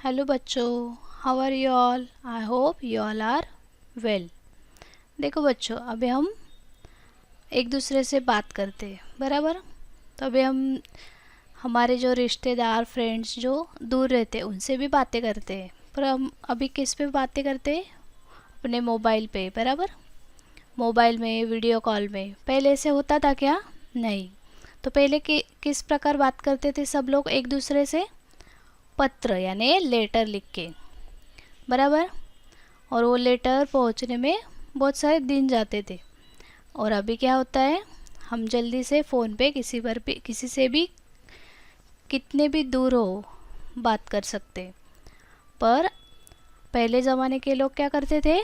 Hello बच्चों, how are you all? I hope you all are well. देखो बच्चों, अभी हम एक दूसरे से बात करते हैं, बराबर। तो अभी हम हमारे जो रिश्तेदार फ्रेंड्स जो दूर रहते हैं उनसे भी बातें करते हैं, पर हम अभी किस पे बातें करते हैं? अपने मोबाइल पे, बराबर। मोबाइल में, वीडियो कॉल में। पहले ऐसे होता था क्या? नहीं। तो पहले किस प्रकार बात करते थे सब लोग एक दूसरे से? पत्र यानी लेटर लिख के, बराबर। और वो लेटर पहुंचने में बहुत सारे दिन जाते थे। और अभी क्या होता है, हम जल्दी से फ़ोन पे किसी से भी कितने भी दूर हो बात कर सकते। पर पहले ज़माने के लोग क्या करते थे?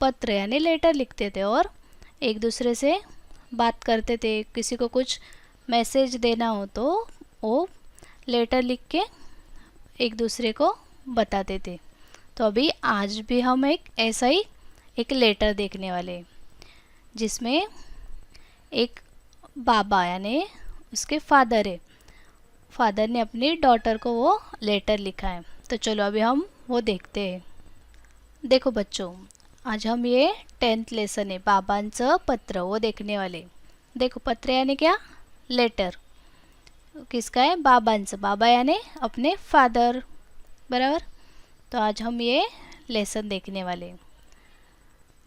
पत्र यानी लेटर लिखते थे और एक दूसरे से बात करते थे। किसी को कुछ मैसेज देना हो तो वो लेटर लिख के एक दूसरे को बताते थे। तो अभी आज भी हम एक ऐसा ही एक लेटर देखने वाले हैं, जिसमें एक बाबा यानी उसके फादर है, फादर ने अपनी डॉटर को वो लेटर लिखा है। तो चलो अभी हम वो देखते हैं। देखो बच्चों, आज हम ये 10th लेसन है बाबांचं पत्र वो देखने वाले। देखो, पत्र यानी क्या? लेटर। किसका है? बाबांचं। बाबा यानी अपने फादर, बराबर। तो आज हम ये लेसन देखने वाले।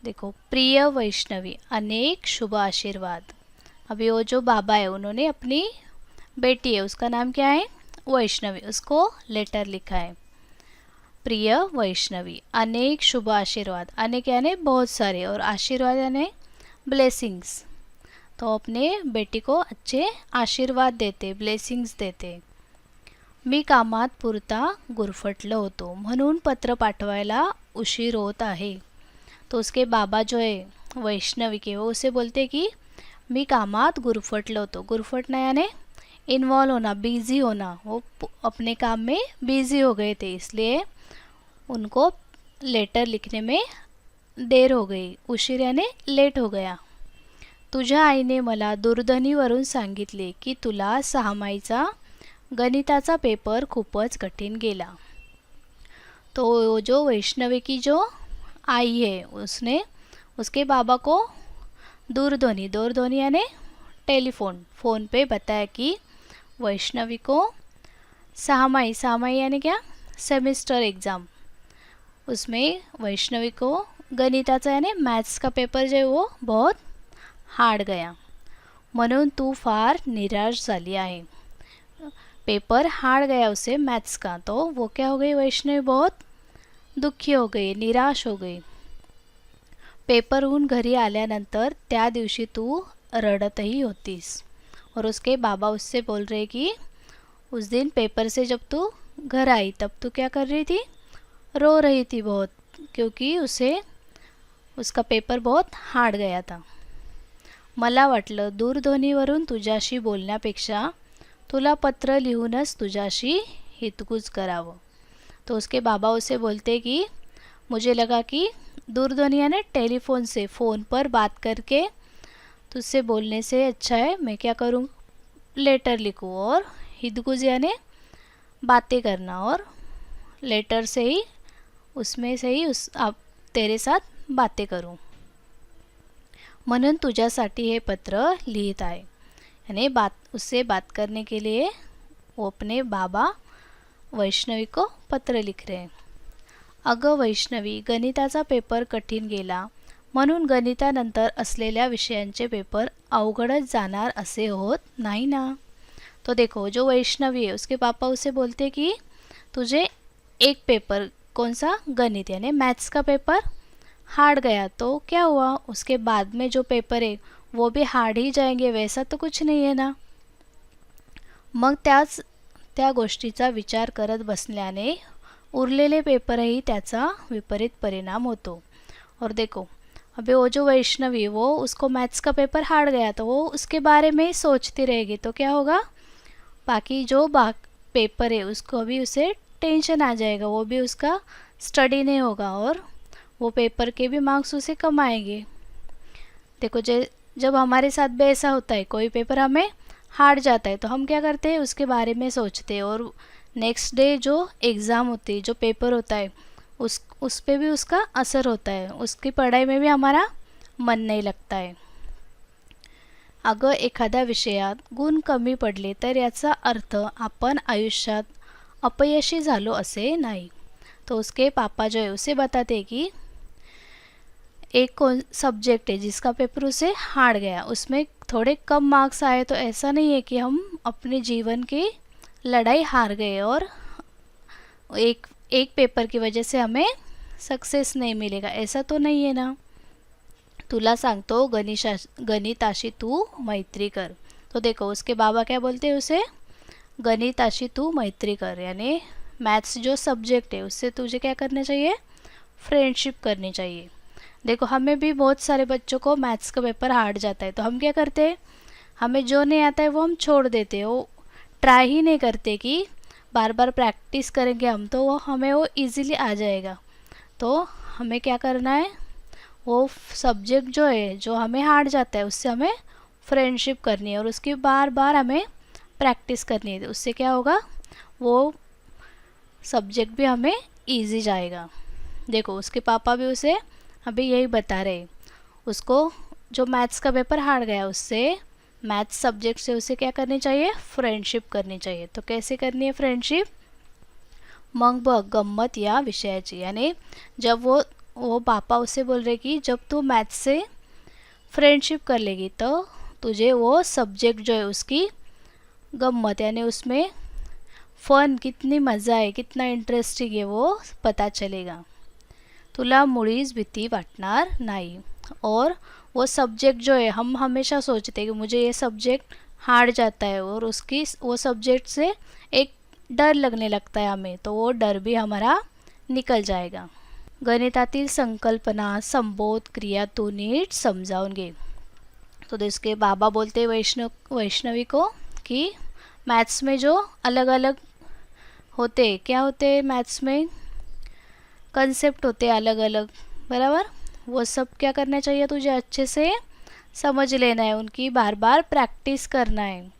देखो, प्रिय वैष्णवी, अनेक शुभ आशीर्वाद। अभी वो जो बाबा है उन्होंने अपनी बेटी है, उसका नाम क्या है? वैष्णवी, उसको लेटर लिखा है। प्रिय वैष्णवी, अनेक शुभ आशीर्वाद। अनेक यानी बहुत सारे, और आशीर्वाद यानी ब्लेसिंग्स। तो अपने बेटी को अच्छे आशीर्वाद देते, ब्लेसिंग्स देते। मी कामात पुरता गुरफटलो होतो, म्हणून पत्र पाठवायला उशीर होत आहे। तो उसके बाबा जो है वैष्णवी के, वो उसे बोलते कि मी कामात गुरफटलो होतो। गुरफटना यानी इन्वॉल्व होना, बिजी होना। वो अपने काम में बिजी हो गए थे, इसलिए उनको लेटर लिखने में देर हो गई। उशीर यानी लेट हो गया। तुझ्या आईने मला दूरध्वनीवरून सांगितले की तुला सहामाईचा गणिताचा पेपर खूपच कठीण गेला। तो जो वैष्णवी की जो आई है, उसने उसके बाबा को दूरध्वनि यानी टेलीफोन, फ़ोन पे बताया कि वैष्णवी को सहामाई यानी क्या? Semester exam. उसमें वैष्णवी को गणिताचा यानी मैथ्स का पेपर जो है वो बहुत हार्ड गया, म्हणून तू फार निराश झाली आहे। पेपर हार्ड गया उसे मैथ्स का, तो वो क्या हो गई? वैष्णवी बहुत दुखी हो गई, निराश हो गई। पेपरहून घरी आल्यानंतर त्या दिवशी तू रडतही होतीस। और उसके बाबा उससे बोल रहे कि उस दिन पेपर से जब तू घर आई तब तू क्या कर रही थी? रो रही थी बहुत, क्योंकि उसे उसका पेपर बहुत हार्ड गया था। मला वाटलं दूरध्वनीवरून तुझ्याशी बोलण्यापेक्षा तुला पत्र लिहूनच तुझ्याशी हितगुज करावं। तो उसके बाबा उसे बोलते कि मुझे लगा कि दूरध्वनि यानी टेलीफोन से, फ़ोन पर बात करके तुझसे बोलने से अच्छा है मैं क्या करूँ? लेटर लिखूँ, और हितगुज यानी बातें करना, और लेटर से ही उसमें से ही आप तेरे साथ बातें करूँ, म्हणून तुझ्यासाठी हे पत्र लिहित आहे। यानी उससे बात करने के लिए वो अपने बाबा वैष्णवी को पत्र लिख रहे हैं। अगं वैष्णवी, गणिताचा पेपर कठीण गेला, म्हणून गणितानंतर असलेल्या विषयांचे पेपर अवघडच जाणार असे होत नाही ना। तो देखो, जो वैष्णवी है उसके पापा उसे बोलते कि तुझे एक पेपर, कौन सा? गणित यानी मैथ्स का पेपर हार्ड गया, तो क्या हुआ? उसके बाद में जो पेपर है वो भी हार्ड ही जाएंगे, वैसा तो कुछ नहीं है ना। मग त्या गोष्टीचा विचार करत बसल्याने उरलेले पेपरही त्याचा विपरीत परिणाम होतो। और देखो, अभी वो जो वैष्णवी वो उसको मैथ्स का पेपर हार्ड गया, तो वो उसके बारे में ही सोचती रहेगी, तो क्या होगा? बाकी जो पेपर है उसको भी उसे टेंशन आ जाएगा, वो भी उसका स्टडी नहीं होगा, और वो पेपर के भी मार्क्स उसे कम आएंगे। देखो, जब हमारे साथ भी ऐसा होता है, कोई पेपर हमें हार्ड जाता है तो हम क्या करते हैं? उसके बारे में सोचते हैं, और नेक्स्ट डे जो एग्ज़ाम होती है, जो पेपर होता है, उस पे भी उसका असर होता है, उसकी पढ़ाई में भी हमारा मन नाही लगता आहे. अगं एखाद्या विषयात गुण कमी पडले तर याचा अर्थ आपण आयुष्यात अपयशी झालो असे नाही. तो उसके पापा जो है उसे बताते कि एक सब्जेक्ट है जिसका पेपर उसे हार गया, उसमें थोड़े कम मार्क्स आए तो ऐसा नहीं है कि हम अपने जीवन की लड़ाई हार गए और एक एक पेपर की वजह से हमें सक्सेस नहीं मिलेगा, ऐसा तो नहीं है ना. तुला सांगतो गणिताशी तू मैत्री कर. तो देखो उसके बाबा क्या बोलते हैं उसे, गणिताशी तू मैत्री कर, यानी मैथ्स जो सब्जेक्ट है उससे तुझे क्या करना चाहिए, फ्रेंडशिप करनी चाहिए. देखो हमें भी बहुत सारे बच्चों को मैथ्स का पेपर हार्ड जाता है, तो हम क्या करते हैं, हमें जो नहीं आता है वो हम छोड़ देते हैं, वो ट्राई ही नहीं करते कि बार बार प्रैक्टिस करेंगे हम तो वो हमें वो इजीली आ जाएगा. तो हमें क्या करना है, वो सब्जेक्ट जो है जो हमें हार्ड जाता है उससे हमें फ्रेंडशिप करनी है और उसकी बार बार हमें प्रैक्टिस करनी है. उससे क्या होगा, वो सब्जेक्ट भी हमें इजी जाएगा. देखो उसके पापा भी उसे अभी यही बता रहे, उसको जो मैथ्स का पेपर हार गया उससे मैथ्स सब्जेक्ट से उसे क्या करनी चाहिए, फ्रेंडशिप करनी चाहिए. तो कैसे करनी है फ्रेंडशिप, मग बघ गंमत या विषयाची, यानी जब वो पापा उसे बोल रहे कि जब तू मैथ्स से फ्रेंडशिप कर लेगी तो तुझे वो सब्जेक्ट जो है उसकी गम्मत यानी उसमें फन कितनी मज़ा है, कितना इंटरेस्टिंग है वो पता चलेगा. तुला मुळीच भीती वाटणार नाही. और वो सब्जेक्ट जो है हम हमेशा सोचते हैं कि मुझे ये सब्जेक्ट हार्ड जाता है और उसकी वो सब्जेक्ट से एक डर लगने लगता है हमें, तो वो डर भी हमारा निकल जाएगा. गणितातील संकल्पना संबोध क्रिया तू नीट समजावून घे. तो इसके बाबा बोलते वैष्णवी को कि मैथ्स में जो अलग अलग होते, क्या होते मैथ्स में कंसेप्ट होते अलग अलग, बराबर, वो सब क्या करना चाहिए तुझे अच्छे से समझ लेना है, उनकी बार बार प्रैक्टिस करना है.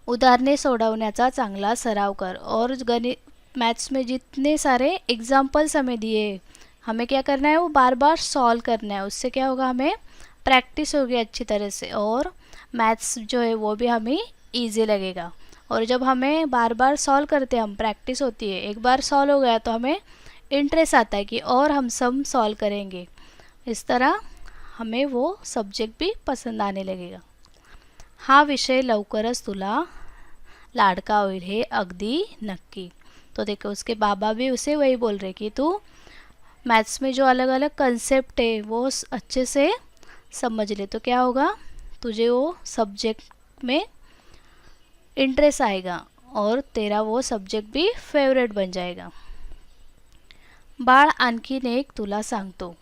उदाहरणे सोडवण्याचा चांगला सराव कर. और गणित मैथ्स में जितने सारे एग्जाम्पल्स हमें दिए हमें क्या करना है, वो बार बार सॉल्व करना है. उससे क्या होगा, हमें प्रैक्टिस होगी अच्छी तरह से और मैथ्स जो है वो भी हमें ईजी लगेगा. और जब हमें बार बार सॉल्व करते हैं हम, प्रैक्टिस होती है, एक बार सॉल्व हो गया तो हमें इंटरेस्ट आता है कि और हम सब सॉल्व करेंगे. इस तरह हमें वो सब्जेक्ट भी पसंद आने लगेगा. हा विषय लवकरच तुला लाडका होईल हे अगदी नक्की. तो देखो उसके बाबा भी उसे वही बोल रहे कि तू मैथ्स में जो अलग अलग कंसेप्ट है वो अच्छे से समझ ले, तो क्या होगा, तुझे वो सब्जेक्ट में इंटरेस्ट आएगा और तेरा वो सब्जेक्ट भी फेवरेट बन जाएगा. बाळ आणखीन एक तुला सांगतो.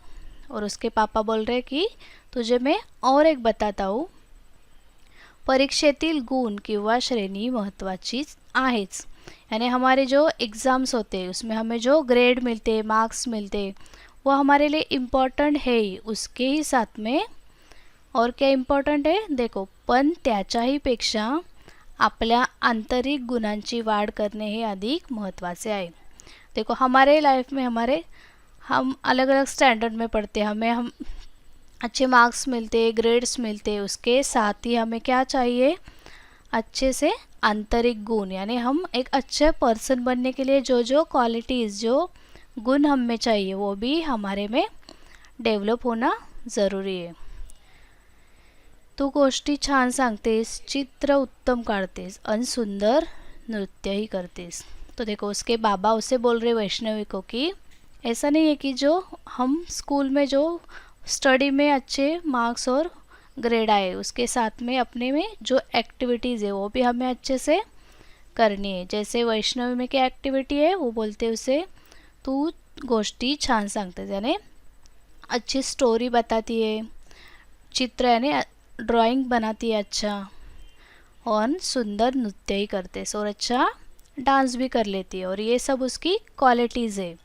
और उसके पापा बोल रहे कि तुझे मैं और एक बताता हूँ. परीक्षेतील गुण किंवा श्रेणी महत्त्वाचीच आहेच, यानी हमारे जो एग्ज़ाम्स होते हैं उसमें हमें जो ग्रेड मिलते, मार्क्स मिलते, वो हमारे लिए इम्पॉर्टंट है ही, उसके ही साथ में और क्या इम्पॉर्टंट है देखो, पण त्याच्याही पेक्षा आपल्या आंतरिक गुणांची वाढ करणे हे अधिक महत्त्वाचे आहे. देखो हमारे लाइफ में हम अलग अलग स्टैंडर्ड में पढ़ते हैं, हम अच्छे मार्क्स मिलते, ग्रेड्स मिलते, उसके साथ ही हमें क्या चाहिए, अच्छे से आंतरिक गुण, यानी हम एक अच्छे पर्सन बनने के लिए जो जो क्वालिटीज़, जो गुण हमें चाहिए वो भी हमारे में डेवलप होना ज़रूरी है. तू गोष्टी छान सांगतेस, चित्र उत्तम काढतेस आणि सुंदर नृत्यही करतेस. तो देखो उसके बाबा उसे बोल रहे वैष्णवी को कि ऐसा नहीं है कि जो हम स्कूल में जो स्टडी में अच्छे मार्क्स और ग्रेड आए उसके साथ में अपने में जो एक्टिविटीज़ है वो भी हमें अच्छे से करनी है. जैसे वैष्णवी में क्या एक्टिविटी है, वो बोलते हैं उसे तू गोष्टी छान सांगतेस, यानी अच्छी स्टोरी बताती है, चित्र यानी ड्राइंग बनाती है अच्छा, और सुंदर नृत्य ही करते और अच्छा डांस भी कर लेती है. और ये सब उसकी क्वालिटीज़ है,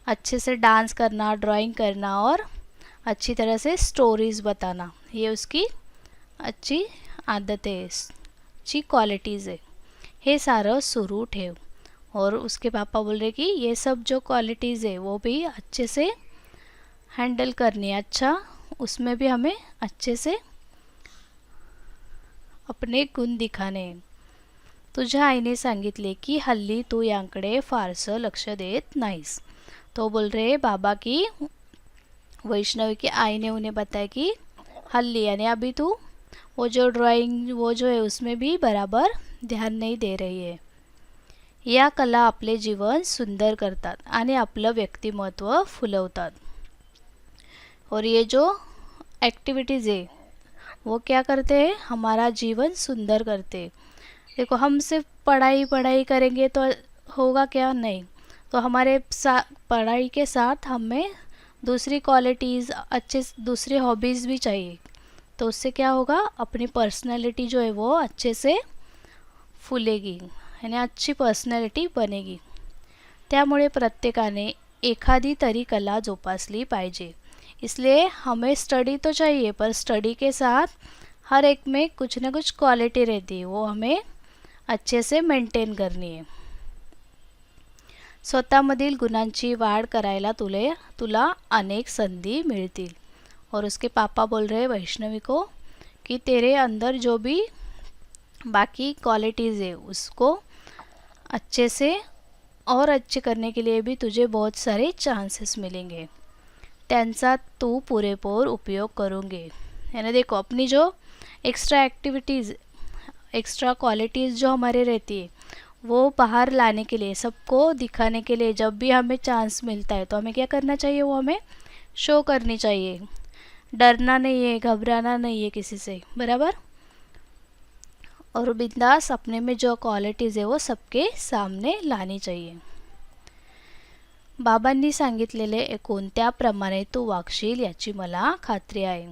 अच्छे से डांस करना, ड्राइंग करना और अच्छी तरह से स्टोरीज़ बताना, ये उसकी अच्छी आदत है, अच्छी क्वालिटीज़ है. हे सारं सुरू ठेव। और उसके पापा बोल रहे कि ये सब जो क्वालिटीज़ है वो भी अच्छे से हैंडल करनी है, अच्छा उसमें भी हमें अच्छे से अपने गुण दिखाणे हैं। तुझ्या आईने सांगितले की हल्ली तू यांकडे फारसं लक्ष देत नाहीस। तो बोल रहे बाबा की वैष्णवी की आई ने उन्हें बताया कि हल्ली यानी अभी तू वो जो ड्राइंग वो जो है उसमें भी बराबर ध्यान नहीं दे रही है। या कला आपले जीवन सुंदर करतात आणि आपलं व्यक्तिमत्व फुलवतात। और ये जो एक्टिविटीज़ है वो क्या करते हैं, हमारा जीवन सुंदर करते। देखो हम सिर्फ पढ़ाई पढ़ाई करेंगे तो होगा क्या, नहीं। तो हमारे पढ़ाई के साथ हमें दूसरी क्वालिटीज़ अच्छे दूसरी हॉबीज़ भी चाहिए। तो उससे क्या होगा, अपनी पर्सनैलिटी जो है वो अच्छे से फुलेगी, यानी अच्छी पर्सनॅलिटी बनेगी। त्यामुळे प्रत्येकाने एखादी तरी कला जोपासली पाहिजे। इसलिए हमें स्टडी तो चाहिए, पर स्टडी के साथ हर एक में कुछ ना कुछ क्वालिटी रहती है, वो हमें अच्छे से मेंटेन करनी है। स्वतःमधील गुणांची वाढ करायला तुला अनेक संधी मिळतील। और उसके पापा बोल रहे वैष्णवी को कि तेरे अंदर जो भी बाकी क्वालिटीज़ है उसको अच्छे से और अच्छे करने के लिए भी तुझे बहुत सारे चांसेस मिलेंगे, त्यांचा तू पुरेपूर उपयोग करूँगी। यानी देखो अपनी जो एक्स्ट्रा एक्टिविटीज़ एक्स्ट्रा क्वालिटीज़ जो हमारे रहती है वो बाहर लाने के लिए, सबको दिखाने के लिए जब भी हमें चांस मिलता है तो हमें क्या करना चाहिए, वो हमें शो करनी चाहिए। डरना नहीं है, घबराना नहीं है किसी से, बराबर। और बिंदास अपने में जो क्वालिटीज़ है वो सबके सामने लानी चाहिए। बाबांनी सांगितलेले कोणत्याप्रमाणे तू वागशील याची मला खात्री आहे।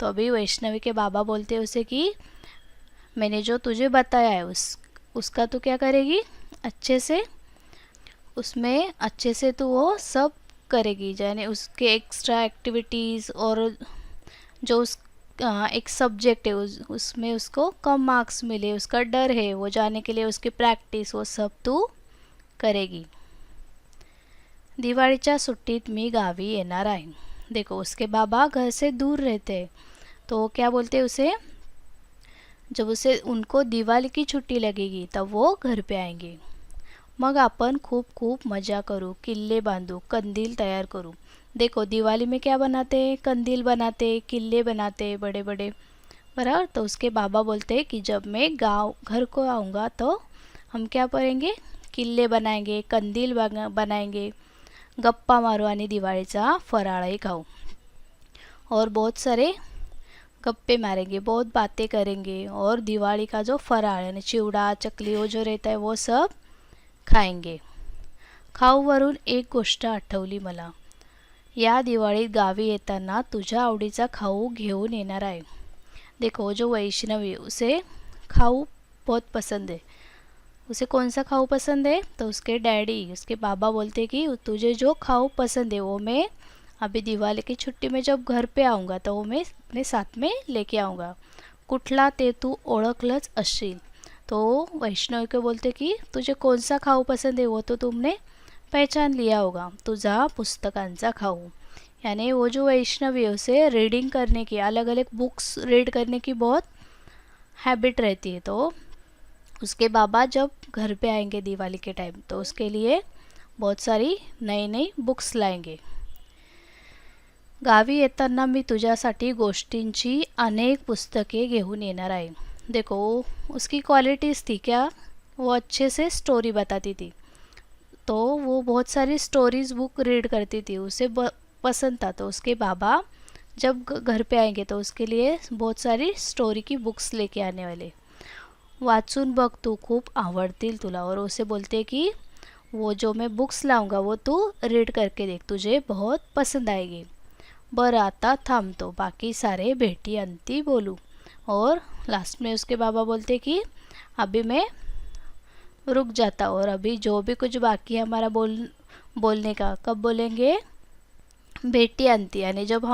तो अभी वैष्णवी के बाबा बोलते उसे कि मैंने जो तुझे बताया है उसका तू क्या करेगी, अच्छे से उसमें अच्छे से तू वो सब करेगी। यानी उसके एक्स्ट्रा एक्टिविटीज़ और जो एक सब्जेक्ट है उसमें उसको कम मार्क्स मिले, उसका डर है वो जाने के लिए उसकी प्रैक्टिस वो सब तू करेगी। दिवाळीच्या सुट्टीत मी गावी येणार आहे। देखो उसके बाबा घर से दूर रहते हैं, तो क्या बोलते हैं उसे, जब उसे उनको दिवाली की छुट्टी लगेगी तब वो घर पे आएंगे। मग आपण खूप खूप मज़ा करूँ, किल्ले बांधू, कंदील तैयार करूँ। देखो दिवाली में क्या बनाते हैं, कंदील बनाते, किले बनाते बड़े बड़े, बराबर। तो उसके बाबा बोलते हैं कि जब मैं घर को आऊँगा तो हम क्या करेंगे, किल्ले बनाएंगे, कंदील बनाएंगे, गप्पा मारू आणि दिवाळीचा फराळही खाऊ। और बहुत सारे गप्पे मारेंगे, बहुत बातें करेंगे, और दिवाली का जो फराळ यानी चिवडा चकली वो जो रहता है वो सब खाएंगे। खाऊवरून एक गोष्ट आठवली मला, या दिवाळीत गावी येताना तुझ्या आवडीचा खाऊ घेऊन येणार आहे। देखो जो वैष्णवी उसे खाऊ बहुत पसंद है, उसे कौन सा खाऊ पसंद है, तो उसके डैडी उसके बाबा बोलते कि तुझे जो खाऊ पसंद है वो मैं अभी दिवाली की छुट्टी में जब घर पे आऊँगा तो वो मैं अपने साथ में लेके आऊँगा। कुठला ते तू ओळखलंच असशील। तो वैष्णवी को बोलते कि तुझे कौन सा खाऊ पसंद है वो तो तुमने पहचान लिया होगा, तुझा पुस्तकांचा खाऊ। यानी वो जो वैष्णवी है उसे रीडिंग करने की, अलग अलग बुक्स रीड करने की बहुत हैबिट रहती है। तो उसके बाबा जब घर पे आएंगे दिवाली के टाइम तो उसके लिए बहुत सारी नई नई बुक्स लाएंगे। गावी येताना मी तुझ्यासाठी गोष्टींची अनेक पुस्तके घेऊन येणार आहे। देखो उसकी क्वालिटीज़ थी क्या, वो अच्छे से स्टोरी बताती थी, तो वो बहुत सारी स्टोरीज़ बुक रीड करती थी, उसे पसंद था। तो उसके बाबा जब घर पे आएंगे तो उसके लिए बहुत सारी स्टोरी की बुक्स लेके आने वाले। वाचून बघ तू, खूप आवडतील तुला। और उसे बोलते कि वो जो मैं बुक्स लाऊंगा वो तू रीड करके देख, तुझे बहुत पसंद आएगी। बरं आता थांबतो, बाकी सारे भेटी अंती बोलू। और लास्ट में उसके बाबा बोलते कि अभी मैं रुक जाता, और अभी जो भी कुछ बाकी है हमारा बोलने का, कब बोलेंगे, भेटी अंती, यानी जब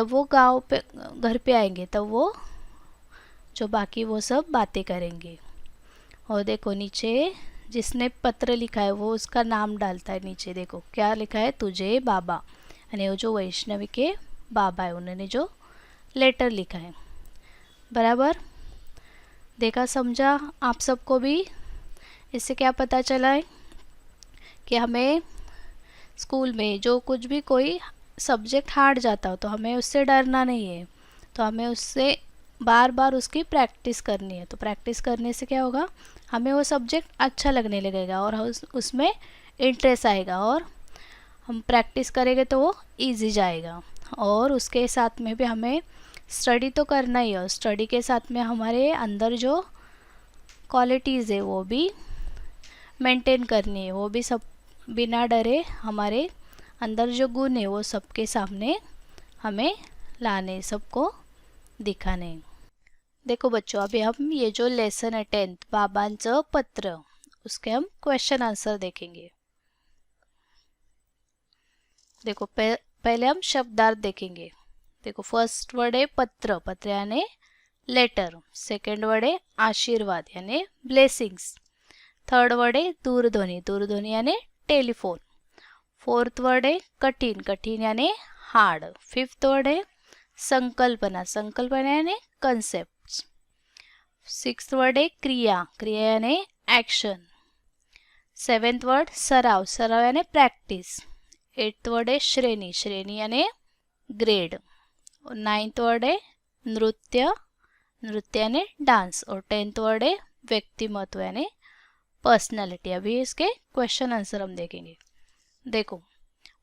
वो घर पे आएंगे तब वो जो बाकी वो सब बातें करेंगे। और देखो नीचे जिसने पत्र लिखा है वो उसका नाम डालता है नीचे। देखो क्या लिखा है, तुझे बाबा, यानी वो जो वैष्णवी के बाबा है उन्होंने जो लेटर लिखा है। बराबर देखा, समझा आप सबको भी। इससे क्या पता चला है कि हमें स्कूल में जो कुछ भी कोई सब्जेक्ट हार्ड जाता हो तो हमें उससे डरना नहीं है, तो हमें उससे बार बार उसकी प्रैक्टिस करनी है। तो प्रैक्टिस करने से क्या होगा, हमें वो सब्जेक्ट अच्छा लगने लगेगा और उसमें इंटरेस्ट आएगा, और हम प्रैक्टिस करेंगे तो वो इजी जाएगा। और उसके साथ में भी हमें स्टडी तो करना ही है, और स्टडी के साथ में हमारे अंदर जो क्वालिटीज़ है वो भी मेंटेन करनी है, वो भी सब बिना डरे हमारे अंदर जो गुण है वो सबके सामने हमें लाने, सबको दिखाने। देखो बच्चों, अभी हम ये जो लेसन है 10th बाबांचं पत्र, उसके हम क्वेश्चन आंसर देखेंगे। देखो पहले हम शब्दार्थ देखेंगे। देखो फर्स्ट वर्ड है पत्र, पत्र यानी लेटर। सेकंड वर्ड है आशीर्वाद यानी ब्लेसिंग्स। थर्ड वर्ड है दूरध्वनि, दूरध्वनि यानी टेलीफोन। फोर्थ वर्ड है कठिन, कठिन यानी हार्ड। फिफ्थ वर्ड है संकल्पना, संकल्पना यानी कंसेप्ट। सिक्स्थ वर्ड है क्रिया, क्रिया यानी एक्शन। सेवेंथ वर्ड सराव, सराव यानी प्रैक्टिस। एट्थ वर्ड है श्रेणी, श्रेणी यानी ग्रेड। और नाइन्थ वर्ड है नृत्य, नृत्य यानी डांस। और 10th वर्ड है व्यक्तिमत्व यानी पर्सनालिटी। अभी इसके क्वेश्चन आंसर हम देखेंगे। देखो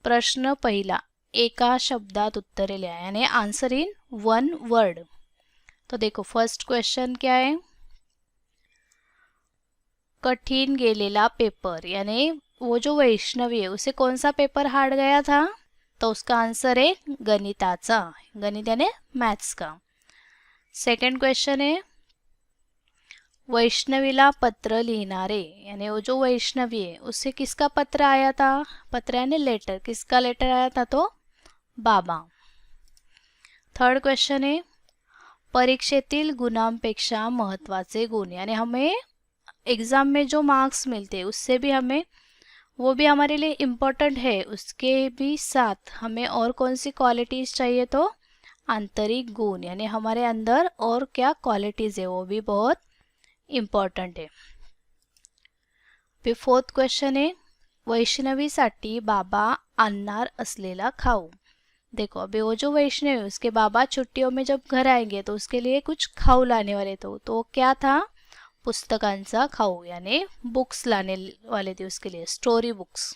प्रश्न पहिला, एका शब्दात उत्तरे लिहा यानी आंसर इन वन वर्ड। तो देखो फर्स्ट क्वेश्चन क्या है, कठिन गेलेला पेपर, यानी वो जो वैष्णवी है उसे कौन सा पेपर हार्ड गया था, तो उसका आंसर है गणिताचा, गणित यानी मैथ्स का। सेकंड क्वेश्चन है वैष्णवीला पत्र लिहिणारे, यानी वो जो वैष्णवी है उससे किसका पत्र आया था, पत्र यानी लेटर, किसका लेटर आया था, तो बाबा। थर्ड क्वेश्चन है परीक्षेतील गुणांपेक्षा महत्वाचे गुण, यानी हमें एग्ज़ाम में जो मार्क्स मिलते हैं उससे भी हमें, वो भी हमारे लिए इम्पोर्टेंट है, उसके भी साथ हमें और कौन सी क्वालिटीज़ चाहिए, तो आंतरिक गुण, यानी हमारे अंदर और क्या क्वालिटीज़ है वो भी बहुत इम्पॉर्टंट है। फिर फोर्थ क्वेश्चन है वैष्णवीसाठी बाबा आणणार असलेला खाऊ। देखो अभी वो जो वैष्णवी है उसके बाबा छुट्टियों में जब घर आएंगे तो उसके लिए कुछ खाऊ लाने वाले थे, तो क्या था, पुस्तकांचा खाऊ, यानी बुक्स लाने वाले थे उसके लिए, स्टोरी बुक्स।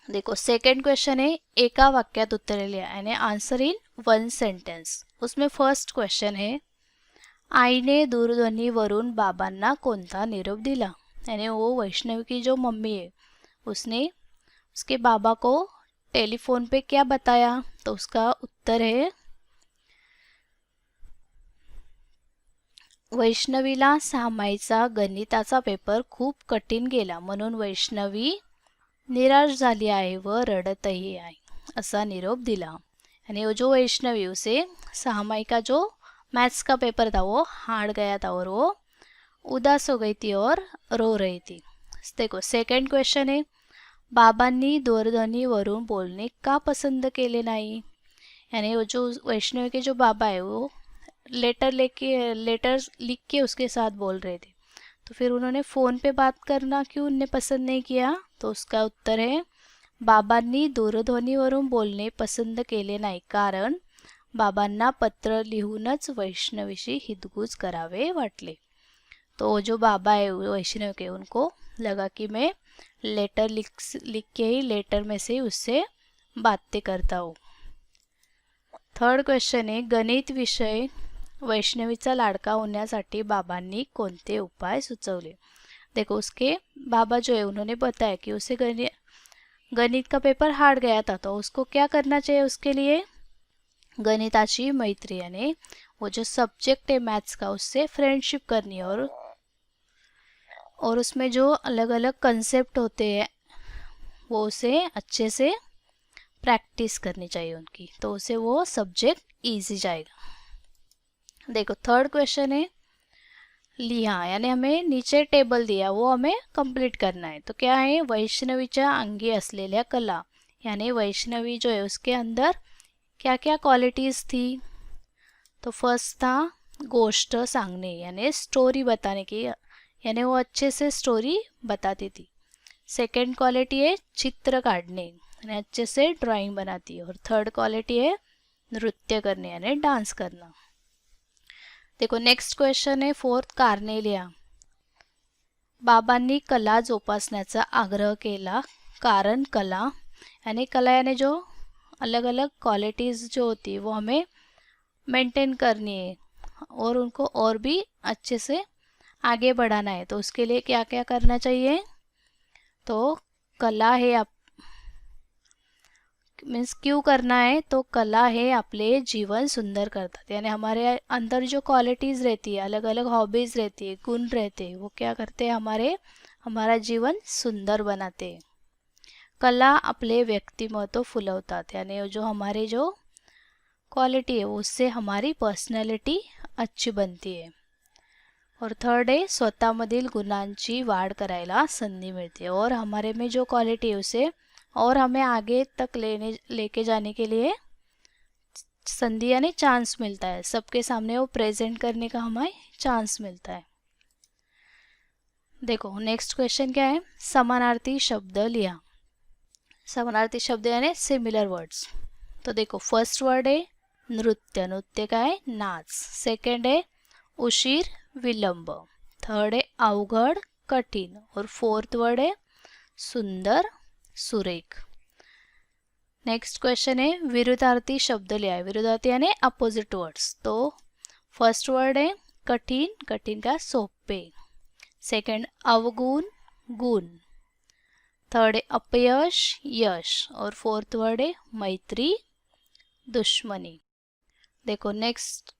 देखो सेकंड क्वेश्चन है एका वाक्यात उत्तर लिहा यानी आंसर इन वन सेंटेंस। उसमें फर्स्ट क्वेश्चन है आईने दूरध्वनीवरून बाबांना कोणता निरोप दिला, यानी वो वैष्णवी की जो मम्मी है उसने उसके बाबा को टेलीफोन पे क्या बताया, तो उसका उत्तर है वैष्णवीला सामाईचा गणिताचा पेपर खूप कठीण गेला म्हणून वैष्णवी निराश झाली आहे व रडतही आहे, असा निरोप दिला। यानी वो जो वैष्णवी उसे सामाई का जो मैथ्स का पेपर था वो हार्ड गया था और वो उदास हो गई थी और रो रही थी। देखो सेकंड क्वेश्चन है बाबांनी दूरध्वनीवरून बोलणे का पसंद केले नाही, यानी वो जो वैष्णवी के जो बाबा है वो लेटर लिख के उसके साथ बोल रहे थे, तो फिर उन्होंने फ़ोन पे बात करना क्यों उन्हें पसंद नहीं किया, तो उसका उत्तर है बाबांनी दूरध्वनीवरून बोलणे पसंद केले नाही कारण बाबांना पत्र लिहूनच वैष्णवीशी हितगुज करावे वाटले। तो जो बाबा है वैष्णव के, उनको लगा कि मैं लेटर लिख के ही लेटर में से उससे बातें करता हूँ। थर्ड क्वेश्चन है गणित विषय वैष्णवीचा लाडका होण्यासाठी बाबांनी कोणते उपाय सुचवले। देखो उसके बाबा जो है उन्होंने बताया कि उसे गणित का पेपर हार्ड गया था, तो उसको क्या करना चाहिए, उसके लिए गणिताची मैत्री, यानी वो जो सब्जेक्ट है मैथ्स का उससे फ्रेंडशिप करनी है, और उसमें जो अलग अलग कंसेप्ट होते हैं वो उसे अच्छे से प्रैक्टिस करनी चाहिए उनकी, तो उसे वो सब्जेक्ट इजी जाएगा। देखो थर्ड क्वेश्चन है लिहा, यानी हमें नीचे टेबल दिया वो हमें कंप्लीट करना है. तो क्या आहे, वैष्णवीच्या अंगी असलेल्या कला, यानी वैष्णवी जो है उसके अंदर क्या क्या क्वालिटीज़ थी. तो फर्स्ट था गोष्ट सांगणे, यानी स्टोरी बताने की, यानी वो अच्छे से स्टोरी बताती थी. सेकंड क्वालिटी है चित्र काढणे, यानी अच्छे से ड्राइंग बनाती है. और थर्ड क्वालिटी है नृत्य करणे, यानी डांस करना. देखो नेक्स्ट क्वेश्चन है फोर्थ, कार्नेलिया. बाबांनी कला जोपासण्याचा आग्रह केला, कारण कला, यानी कला यानी जो अलग अलग क्वालिटीज़ जो होती है वो हमें मेंटेन करनी है और उनको और भी अच्छे से आगे बढ़ाना है. तो उसके लिए क्या क्या करना चाहिए. तो कला हे आप मीन्स क्यों करना है, तो कला हे आपले जीवन सुंदर करतात, यानी हमारे अंदर जो क्वालिटीज़ रहती है, अलग अलग हॉबीज़ रहती है, गुण रहते हैं, वो क्या करते हैं, हमारा जीवन सुंदर बनाते हैं. कला आपले व्यक्तिमत्व फुलवतात, यानी जो हमारे जो क्वालिटी है उससे हमारी पर्सनॅलिटी अच्छी बनती है. और थर्ड है स्वतःमधील गुणांची वाढ करायला संधी मिळते, और हमारे में जो क्वालिटी है उसे और हमें आगे तक लेके जाने के लिए संधि यानी चांस मिलता है, सबके सामने वो प्रेजेंट करने का हमें चांस मिलता है. देखो नेक्स्ट क्वेश्चन क्या है, समानार्थी शब्द लिहा. समानार्थी शब्द यानी सिमिलर वर्ड्स. तो देखो फर्स्ट वर्ड है नृत्य, नृत्य का है नाच. सेकंड है उशीर, विलंब. थर्ड है अवघड, कठीण. और फोर्थ वर्ड है सुंदर, सुरेख. नेक्स्ट क्वेश्चन है विरुद्धार्थी शब्द लिया है. विरुद्धार्थी यानी अपोजिट वर्ड्स. तो फर्स्ट वर्ड है कठीण, कठीण का सोपे. सेकंड अवगुण, गुण. थर्ड है अपयश, यश. और फोर्थ वर्ड है मैत्री, दुश्मनी. देखो नेक्स्ट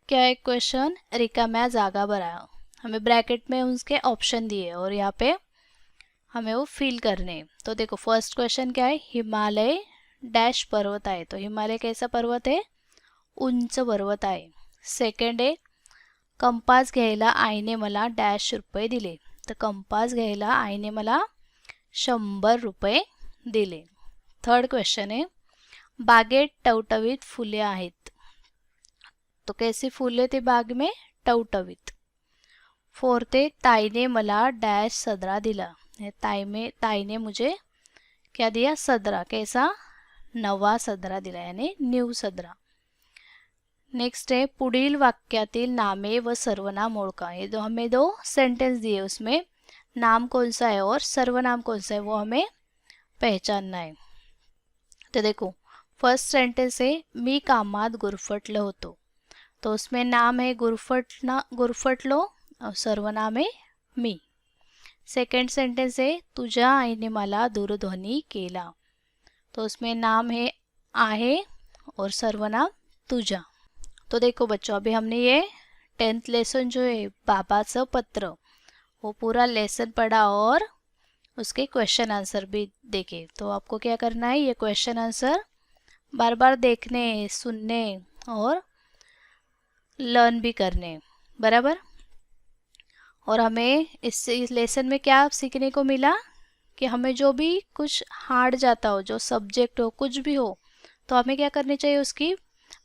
क्या है क्वेश्चन, रिकाम्या जागा भरा. हमें ब्रैकेट में उसके ऑप्शन दिए और यहाँ पे हमें वो फिल करने. तो देखो फर्स्ट क्वेश्चन क्या है, हिमालय डैश पर्वत आहे. तो हिमालय कैसा पर्वत है, उंच पर्वत आहे. सेकंड आहे कंपास घ्यायला आईने मला डॅश रुपये दिले. तर कंपास घ्यायला आईने मला 100 रुपये दिले. थर्ड क्वेश्चन आहे बागेत टवटवीत फुले आहेत. तो कैसी फुले थे बाग में, टवटवीत. फोर्थ है ताईने मला डैश सदरा दिला. ताईने मुझे क्या दिया, सदरा. कैसा, नवा सदरा दिला, यानी न्यू सदरा. नेक्स्ट है पुढील वाक्यातील नामे व सर्वनाम ओळखा. ये जो हमें दो सेंटेंस दिए उसमें नाम कौन सा है और सर्वनाम कौन सा है वो हमें पहचानना है. तो देखो फर्स्ट सेंटेंस है मी कामात गुरफटलो होतो. तो उसमें नाम है गुरफटलो और सर्वनाम है मी. सेकंड सेंटेंस है तुझ्या आईने मला दूरध्वनी केला. तो उसमें नाम है आहे और सर्वनाम तुझा. तो देखो बच्चों अभी हमने ये 10th लेसन जो है बाबाचं पत्र वो पूरा लेसन पढ़ा और उसके क्वेश्चन आंसर भी देखे. तो आपको क्या करना है, ये क्वेश्चन आंसर बार बार देखने, सुनने और लर्न भी करने, बराबर. और हमें इस लेसन में क्या सीखने को मिला कि हमें जो भी कुछ हार्ड जाता हो, जो सब्जेक्ट हो, कुछ भी हो, तो हमें क्या करनी चाहिए, उसकी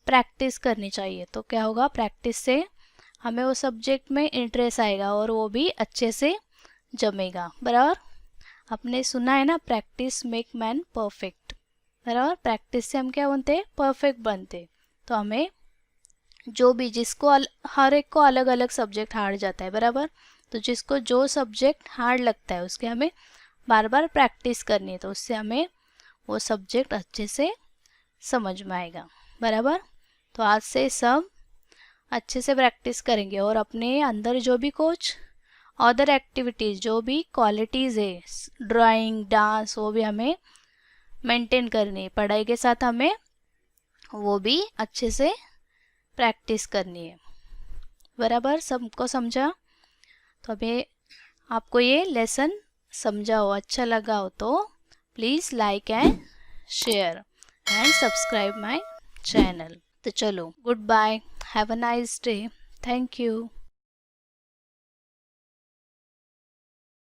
प्रैक्टिस करनी चाहिए. तो क्या होगा, प्रैक्टिस से हमें वो सब्जेक्ट में इंटरेस्ट आएगा और वो भी अच्छे से जमेगा, बराबर. आपने सुना है ना, प्रैक्टिस मेक मैन परफेक्ट, बराबर. प्रैक्टिस से हम क्या बनते हैं, परफेक्ट बनते. तो हमें जो भी हर एक को अलग अलग सब्जेक्ट हार्ड जाता है, बराबर. तो जिसको जो सब्जेक्ट हार्ड लगता है उसके हमें बार बार प्रैक्टिस करनी है. तो उससे हमें वो सब्जेक्ट अच्छे से समझ में आएगा, बराबर. तो आज से सब अच्छे से प्रैक्टिस करेंगे और अपने अंदर जो भी कुछ अदर एक्टिविटीज़, जो भी क्वालिटीज़ है, ड्राइंग, डांस, वो भी हमें मेंटेन करनी है. पढ़ाई के साथ हमें वो भी अच्छे से प्रैक्टिस करनी है, बराबर. सबको समझा. तो अभी आपको ये लेसन समझा हो, अच्छा लगा हो तो please like and share and subscribe my channel. तो चलो good bye, have a nice day, thank you.